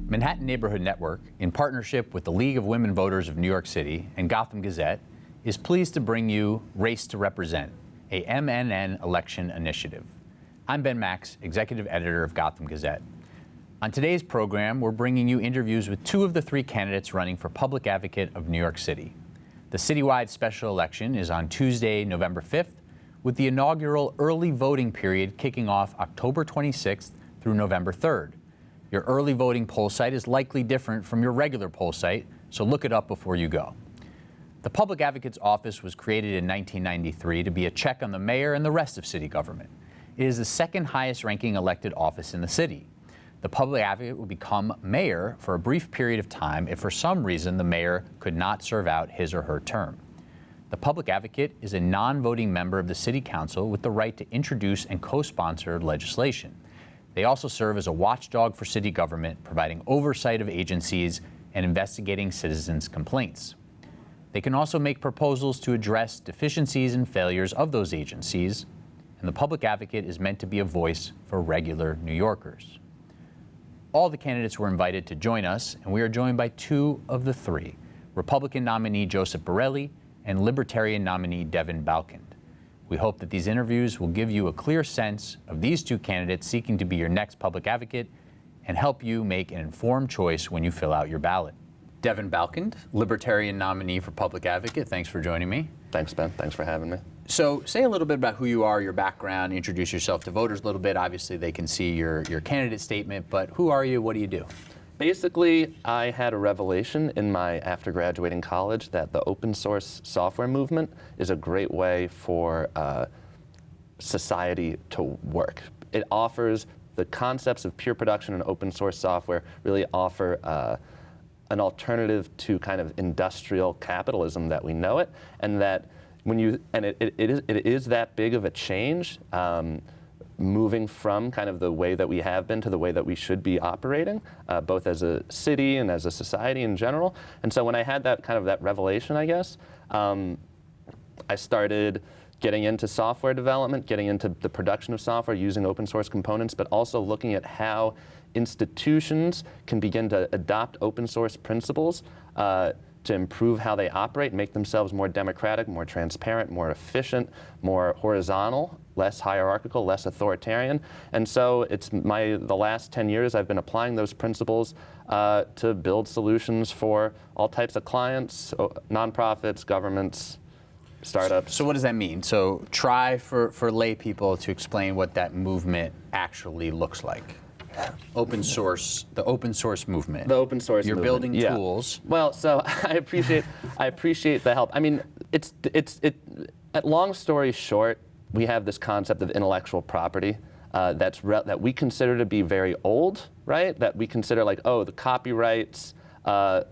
Manhattan Neighborhood Network, in partnership with the League of Women Voters of New York City and Gotham Gazette, is pleased to bring you Race to Represent, a MNN election initiative. I'm Ben Max, executive editor of Gotham Gazette. On today's program, we're bringing you interviews with two of the three candidates running for public advocate of New York City. The citywide special election is on Tuesday, November 5th, with the inaugural early voting period kicking off October 26th through November 3rd. Your early voting poll site is likely different from your regular poll site, so look it up before you go. The Public Advocate's Office was created in 1993 to be a check on the mayor and the rest of city government. It is the second highest ranking elected office in the city. The Public Advocate will become mayor for a brief period of time if for some reason the mayor could not serve out his or her term. The Public Advocate is a non-voting member of the City Council with the right to introduce and co-sponsor legislation. They also serve as a watchdog for city government, providing oversight of agencies and investigating citizens' complaints. They can also make proposals to address deficiencies and failures of those agencies, and the Public Advocate is meant to be a voice for regular New Yorkers. All the candidates were invited to join us, and we are joined by two of the three, Republican nominee Joseph Borelli and Libertarian nominee Devin Balkind. We hope that these interviews will give you a clear sense of these two candidates seeking to be your next public advocate and help you make an informed choice when you fill out your ballot. Devin Balkind, Libertarian nominee for public advocate, thanks for joining me. Thanks, Ben. Thanks for having me. So say a little bit about who you are, your background, introduce yourself to voters a little bit. Obviously, they can see your candidate statement, but who are you? What do you do? Basically, I had a revelation after graduating college that the open source software movement is a great way for society to work. It offers the concepts of peer production and open source software really offer an alternative to kind of industrial capitalism that we know it, and that it is that big of a change. Moving from kind of the way that we have been to the way that we should be operating, both as a city and as a society in general. And so when I had that revelation, I guess, I started getting into software development, getting into the production of software using open source components, but also looking at how institutions can begin to adopt open source principles to improve how they operate, make themselves more democratic, more transparent, more efficient, more horizontal, less hierarchical, less authoritarian. And so the last 10 years I've been applying those principles to build solutions for all types of clients, nonprofits, governments, startups. So what does that mean? So try for lay people to explain what that movement actually looks like. The open source movement. The open source You're movement. building tools. Well, so I appreciate the help. I mean, long story short, we have this concept of intellectual property that we consider to be very old, right? That we consider like, oh, the copyrights are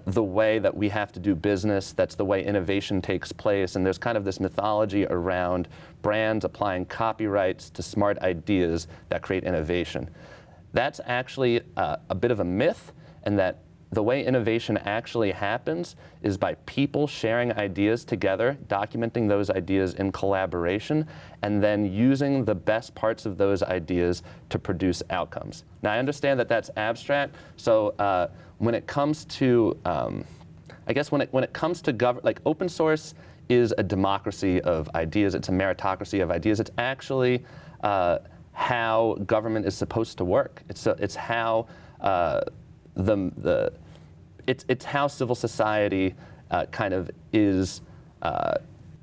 the way that we have to do business. That's the way innovation takes place. And there's kind of this mythology around brands applying copyrights to smart ideas that create innovation. That's actually a bit of a myth, and that the way innovation actually happens is by people sharing ideas together, documenting those ideas in collaboration, and then using the best parts of those ideas to produce outcomes. Now, I understand that that's abstract, so when it comes to, I guess when it comes to like open source is a democracy of ideas. It's a meritocracy of ideas. It's actually how government is supposed to work. It's how it's how civil society kind of is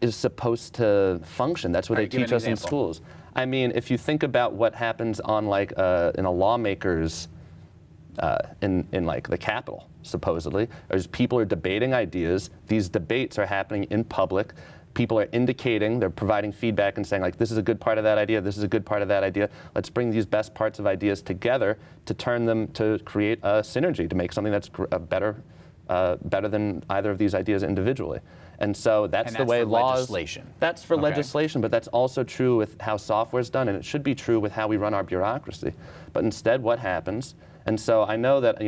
supposed to function. That's what they teach us in schools. I mean, if you think about what happens on like in a lawmaker's in like the Capitol, supposedly, as people are debating ideas, these debates are happening in public. People are indicating, they're providing feedback and saying like, this is a good part of that idea, this is a good part of that idea. Let's bring these best parts of ideas together to turn them to create a synergy, to make something that's better than either of these ideas individually. And so that's the way laws. Legislation. That's for legislation, but that's also true with how software is done, and it should be true with how we run our bureaucracy. But instead, what happens? And so I know that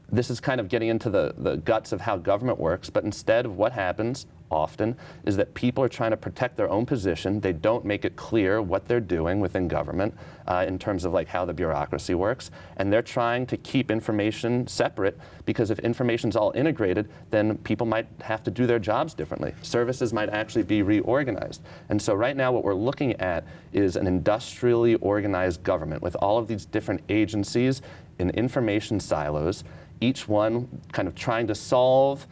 this is kind of getting into the guts of how government works, but instead what happens often is that people are trying to protect their own position. They don't make it clear what they're doing within government in terms of like how the bureaucracy works, and they're trying to keep information separate, because if information's all integrated, then people might have to do their jobs differently. Services might actually be reorganized. And so right now what we're looking at is an industrially organized government with all of these different agencies in information silos, each one kind of trying to solve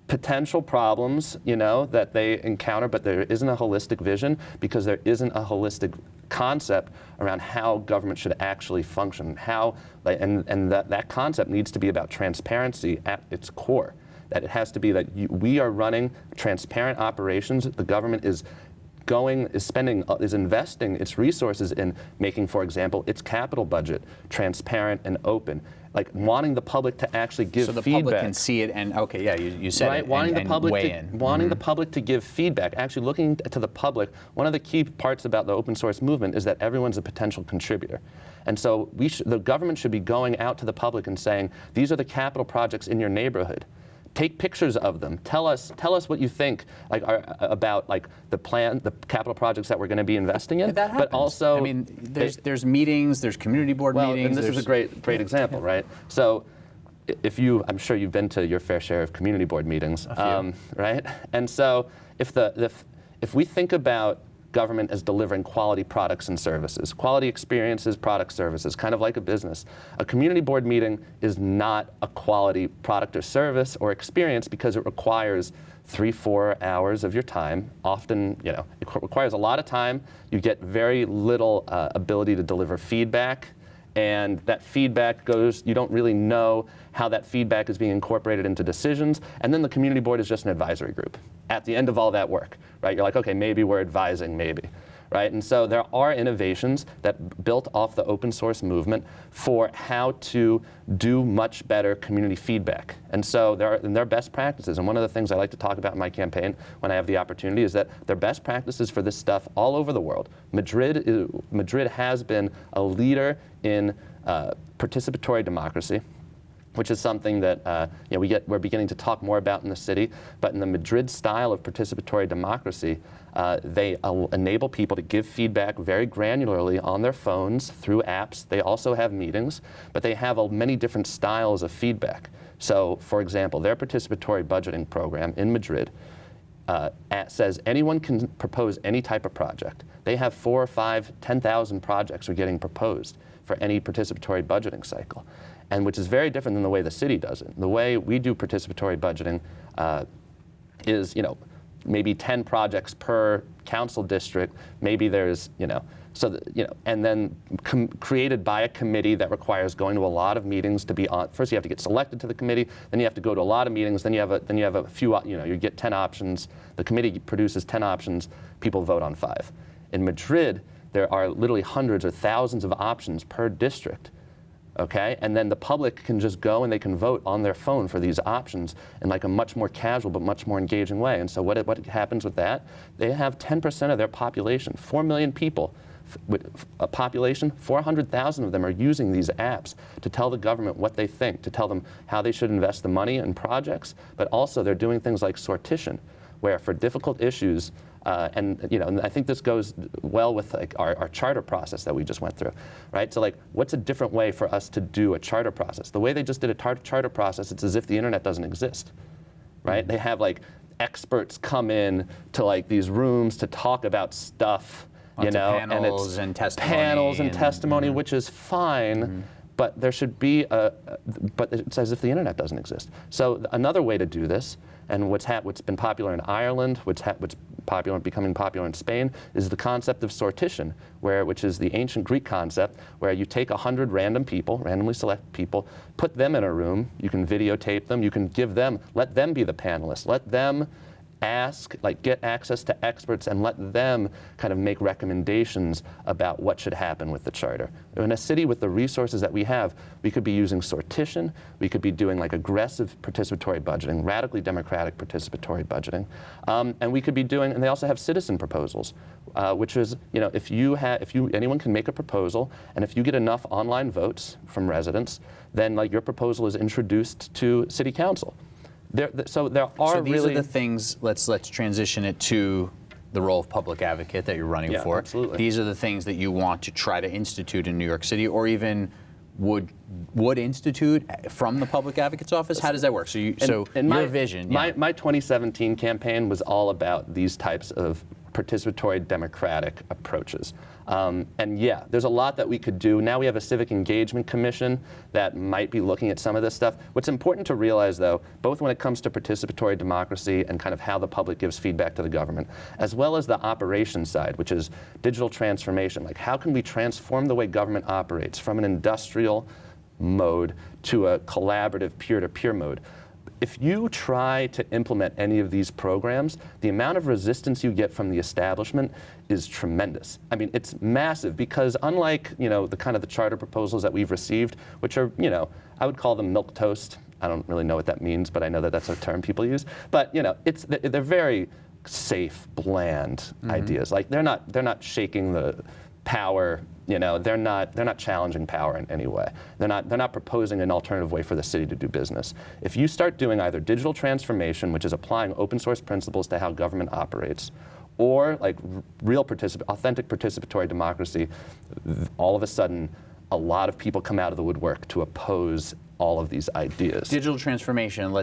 potential problems, you know, that they encounter, but there isn't a holistic vision because there isn't a holistic concept around how government should actually function. How, and that concept needs to be about transparency at its core. That it has to be that we are running transparent operations. The government is investing its resources in making, for example, its capital budget transparent and open, like wanting the public to actually give feedback. So the public can see it and, okay, yeah, you said right, it, wanting and the public weigh to, in. Wanting the public to give feedback, actually looking to the public. One of the key parts about the open source movement is that everyone's a potential contributor. And so the government should be going out to the public and saying, these are the capital projects in your neighborhood. Take pictures of them. Tell us what you think about like the capital projects that we're going to be investing in. That happens. But also, I mean, there's meetings, there's community board meetings. And this is a great example, right? So, I'm sure you've been to your fair share of community board meetings, right? And so, if we think about government as delivering quality products and services, quality experiences, product services, kind of like a business. A community board meeting is not a quality product or service or experience because it requires 3-4 hours of your time. Often, you know, it requires a lot of time. You get very little ability to deliver feedback. And that feedback goes, you don't really know how that feedback is being incorporated into decisions. And then the community board is just an advisory group at the end of all that work, right? You're like, okay, maybe we're advising, maybe, right? And so there are innovations that built off the open source movement for how to do much better community feedback. And so there are best practices. And one of the things I like to talk about in my campaign when I have the opportunity is that there are best practices for this stuff all over the world. Madrid has been a leader in participatory democracy, which is something that we're beginning to talk more about in the city. But in the Madrid style of participatory democracy, they enable people to give feedback very granularly on their phones through apps. They also have meetings, but they have many different styles of feedback. So, for example, their participatory budgeting program in Madrid says anyone can propose any type of project. They have 4 or 5, 10,000 projects are getting proposed for any participatory budgeting cycle, and which is very different than the way the city does it. The way we do participatory budgeting is, maybe 10 projects per council district. Maybe there's, and then created by a committee that requires going to a lot of meetings to be on. First, you have to get selected to the committee. Then you have to go to a lot of meetings. Then you have a few. You get 10 options. The committee produces 10 options. People vote on 5. In Madrid, there are literally hundreds or thousands of options per district. Okay, and then the public can just go and they can vote on their phone for these options in like a much more casual but much more engaging way. And so what happens with that? They have 10% of their population, 4 million people, with a population, 400,000 of them are using these apps to tell the government what they think, to tell them how they should invest the money in projects, but also they're doing things like sortition, where for difficult issues, and I think this goes well with like our charter process that we just went through, right? So like, what's a different way for us to do a charter process? The way they just did a charter process, it's as if the internet doesn't exist, right? They have like experts come in to like these rooms to talk about stuff, panels and testimony, which is fine. But there should be but it's as if the internet doesn't exist. So another way to do this, and what's been popular in Ireland, what's becoming popular in Spain, is the concept of sortition, which is the ancient Greek concept, where you take 100 random people, randomly select people, put them in a room, you can videotape them, you can let them be the panelists, let them get access to experts and let them kind of make recommendations about what should happen with the charter. In a city with the resources that we have, we could be using sortition, we could be doing like aggressive participatory budgeting, radically democratic participatory budgeting, and we could be doing, and they also have citizen proposals, which is, anyone can make a proposal, and if you get enough online votes from residents, then like your proposal is introduced to city council. So these are the things, let's transition it to the role of public advocate that you're running for. Absolutely. These are the things that you want to try to institute in New York City, or even would institute from the public advocate's office? How does that work? So your vision. My 2017 campaign was all about these types of participatory democratic approaches. And yeah, there's a lot that we could do. Now we have a civic engagement commission that might be looking at some of this stuff. What's important to realize, though, both when it comes to participatory democracy and kind of how the public gives feedback to the government, as well as the operations side, which is digital transformation. Like, how can we transform the way government operates from an industrial mode to a collaborative peer-to-peer mode? If you try to implement any of these programs, the amount of resistance you get from the establishment is tremendous. I mean, it's massive, because unlike, the kind of the charter proposals that we've received, which are, I would call them milquetoast. I don't really know what that means, but I know that that's a term people use. But, they're very safe, bland ideas. Like, they're not shaking the power. They're not challenging power in any way. They're not proposing an alternative way for the city to do business. If you start doing either digital transformation, which is applying open source principles to how government operates, or like real authentic participatory democracy, all of a sudden, a lot of people come out of the woodwork to oppose all of these ideas. Digital transformation,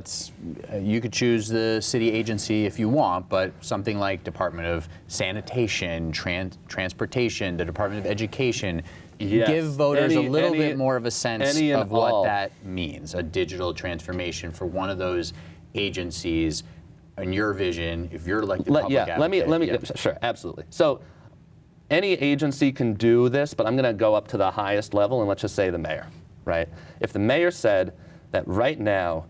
you could choose the city agency if you want, but something like Department of Sanitation, Transportation, the Department of Education, give voters a little bit more of a sense of what that means, a digital transformation for one of those agencies. In your vision, if you're elected public advocate. Sure, absolutely. So any agency can do this, but I'm going to go up to the highest level, and let's just say the mayor. Right? If the mayor said that right now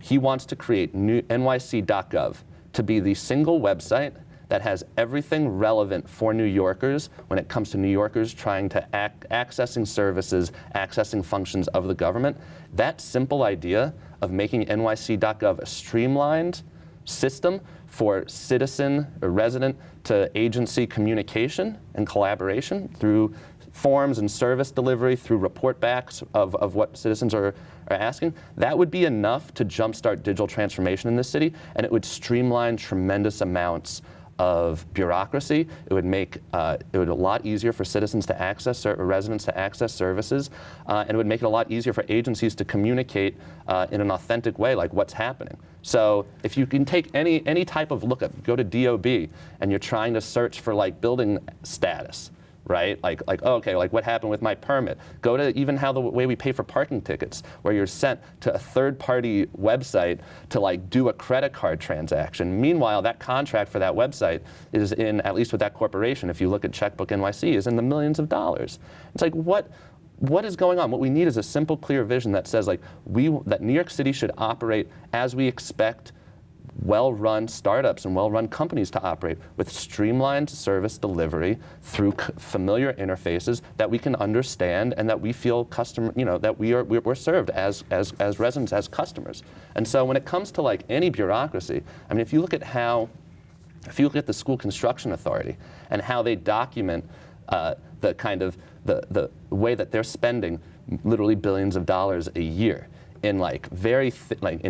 he wants to create new nyc.gov to be the single website that has everything relevant for New Yorkers when it comes to New Yorkers trying to accessing services, accessing functions of the government, that simple idea of making nyc.gov a streamlined system for citizen or resident to agency communication and collaboration through forms and service delivery, through report backs of what citizens are asking, that would be enough to jumpstart digital transformation in this city, and it would streamline tremendous amounts of bureaucracy. It would make it a lot easier for citizens to access, or residents to access services, and it would make it a lot easier for agencies to communicate in an authentic way, like what's happening. So if you can take any type of lookup, go to DOB, and you're trying to search for like building status, right? Like what happened with my permit? Go to even how the way we pay for parking tickets, where you're sent to a third-party website to like do a credit card transaction. Meanwhile, that contract for that website is in, at least with that corporation, if you look at Checkbook NYC, is in the millions of dollars. It's like, what is going on? What we need is a simple, clear vision that says like that New York City should operate as we expect well-run startups and well-run companies to operate, with streamlined service delivery through familiar interfaces that we can understand and that we feel that we're served as residents, as customers. And so when it comes to like any bureaucracy, I mean, if you look at the School Construction Authority and how they document the kind of the way that they're spending literally billions of dollars a year in like in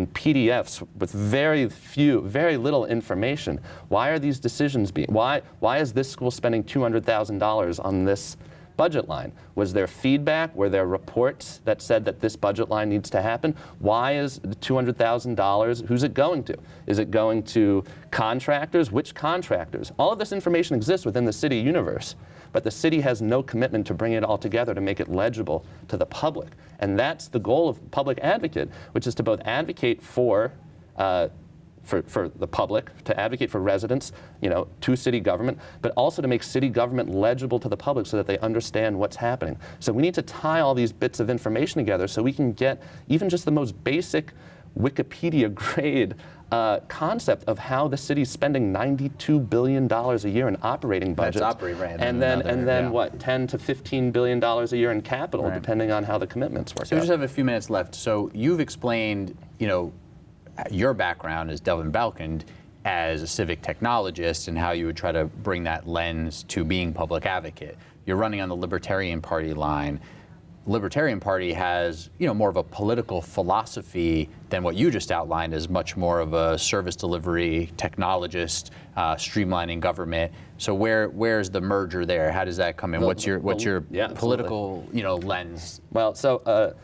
PDFs with very little information. Why are these decisions why is this school spending $200,000 on this budget line? Was there feedback? Were there reports that said that this budget line needs to happen? Why is $200,000, who's it going to? Is it going to contractors? Which contractors? All of this information exists within the city universe, but the city has no commitment to bring it all together to make it legible to the public. And that's the goal of public advocate, which is to both advocate for the public, to advocate for residents, to city government, but also to make city government legible to the public so that they understand what's happening. So we need to tie all these bits of information together so we can get even just the most basic Wikipedia-grade concept of how the city's spending $92 billion a year in operating budgets. That's operating, right. And then what, $10 to $15 billion a year in capital, right, depending on how the commitments work out. So we just have a few minutes left. So you've explained, your background as Devin Balkind as a civic technologist and how you would try to bring that lens to being public advocate. You're running on the Libertarian Party line. Libertarian Party has, more of a political philosophy than what you just outlined, as much more of a service delivery technologist, streamlining government. So where's the merger there? How does that come in? What's your political, lens? Well, so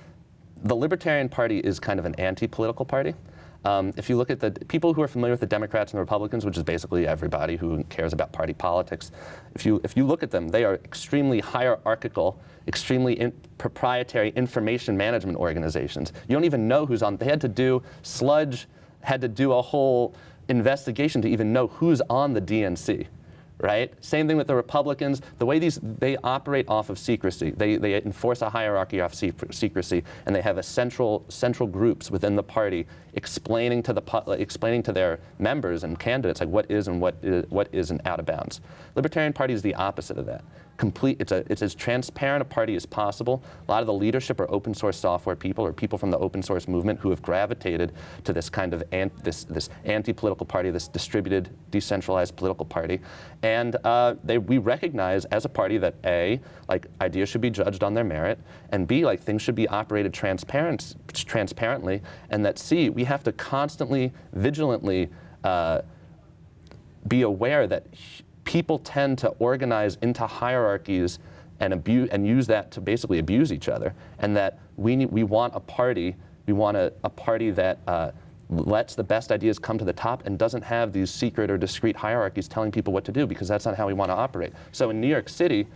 the Libertarian Party is kind of an anti-political party. If you look at the people who are familiar with the Democrats and the Republicans, which is basically everybody who cares about party politics, if you look at them, they are extremely hierarchical, extremely proprietary information management organizations. You don't even know who's on. They had to do had to do a whole investigation to even know who's on the DNC. Right? Same thing with the Republicans. The way they operate off of secrecy. They enforce a hierarchy off secrecy, and they have a central groups within the party explaining to their members and candidates like what is and what isn't out of bounds. Libertarian Party is the opposite of that. It's as transparent a party as possible. A lot of the leadership are open source software people or people from the open source movement who have gravitated to this kind of this anti-political party, this distributed, decentralized political party. And we recognize as a party that A, ideas should be judged on their merit, and B, things should be operated transparently, and that C, we have to constantly, vigilantly be aware that people tend to organize into hierarchies and use that to basically abuse each other, and that we want a party that lets the best ideas come to the top and doesn't have these secret or discrete hierarchies telling people what to do, because that's not how we want to operate. So in New York City,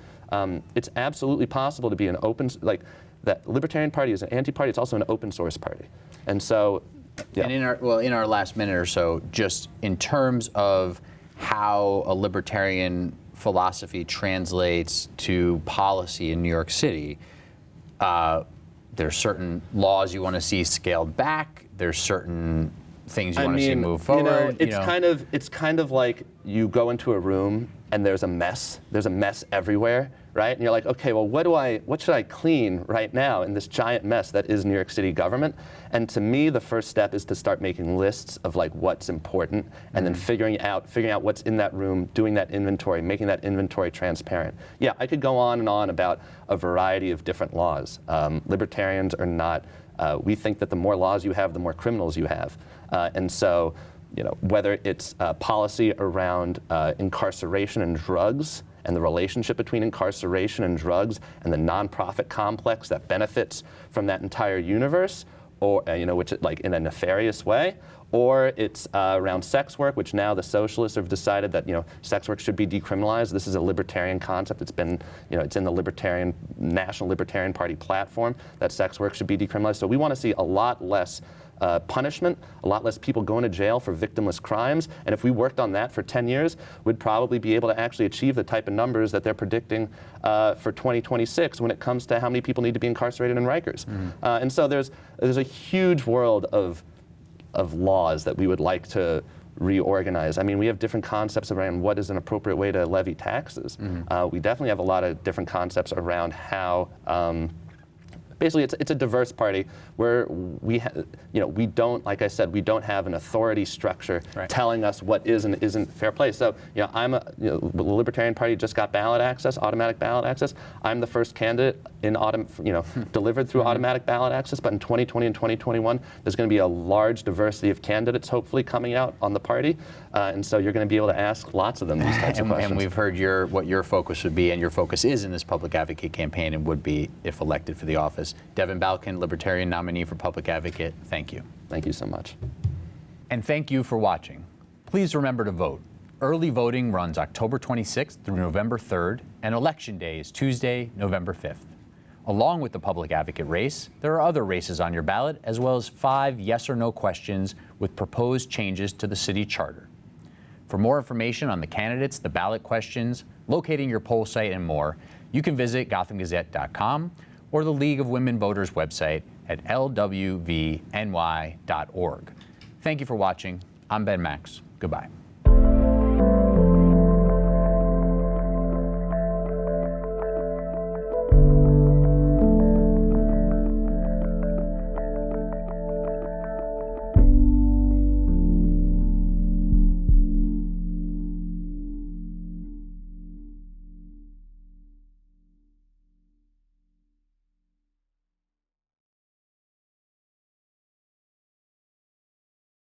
it's absolutely possible to be an that Libertarian Party is an anti-party. It's also an open source party, and so. Yeah. And in our last minute or so, just in terms of how a libertarian philosophy translates to policy in New York City, there's certain laws you want to see scaled back. There's certain things you want to see move forward. It's kind of like you go into a room and there's a mess. There's a mess everywhere, right? And you're like, okay, well, what should I clean right now in this giant mess that is New York City government? And to me, the first step is to start making lists of what's important, and then figuring out what's in that room, doing that inventory, making that inventory transparent. Yeah, I could go on and on about a variety of different laws. Libertarians are not. We think that the more laws you have, the more criminals you have, and so. Whether it's policy around incarceration and drugs, and the relationship between incarceration and drugs, and the nonprofit complex that benefits from that entire universe, or which in a nefarious way, or it's around sex work, which now the socialists have decided that sex work should be decriminalized. This is a libertarian concept. It's been it's in the National Libertarian Party platform that sex work should be decriminalized. So we want to see a lot less punishment, a lot less people going to jail for victimless crimes, and if we worked on that for 10 years, we'd probably be able to actually achieve the type of numbers that they're predicting for 2026 when it comes to how many people need to be incarcerated in Rikers. And so there's a huge world of laws that we would like to reorganize. I mean, we have different concepts around what is an appropriate way to levy taxes. We definitely have a lot of different concepts around how basically, it's a diverse party where we don't, like I said, we don't have an authority structure telling us what is and isn't fair play. So, the Libertarian Party just got ballot access, automatic ballot access. I'm the first candidate in delivered through automatic ballot access. But in 2020 and 2021, there's going to be a large diversity of candidates, hopefully, coming out on the party, and so you're going to be able to ask lots of them these types of questions. And we've heard what your focus would be, and your focus is in this public advocate campaign, and would be if elected for the office. Devin Balkind, Libertarian nominee for public advocate. Thank you. Thank you so much. And thank you for watching. Please remember to vote. Early voting runs October 26th through November 3rd, and Election Day is Tuesday, November 5th. Along with the public advocate race, there are other races on your ballot, as well as 5 yes or no questions with proposed changes to the city charter. For more information on the candidates, the ballot questions, locating your poll site, and more, you can visit GothamGazette.com, or the League of Women Voters website at lwvny.org. Thank you for watching. I'm Ben Max. Goodbye.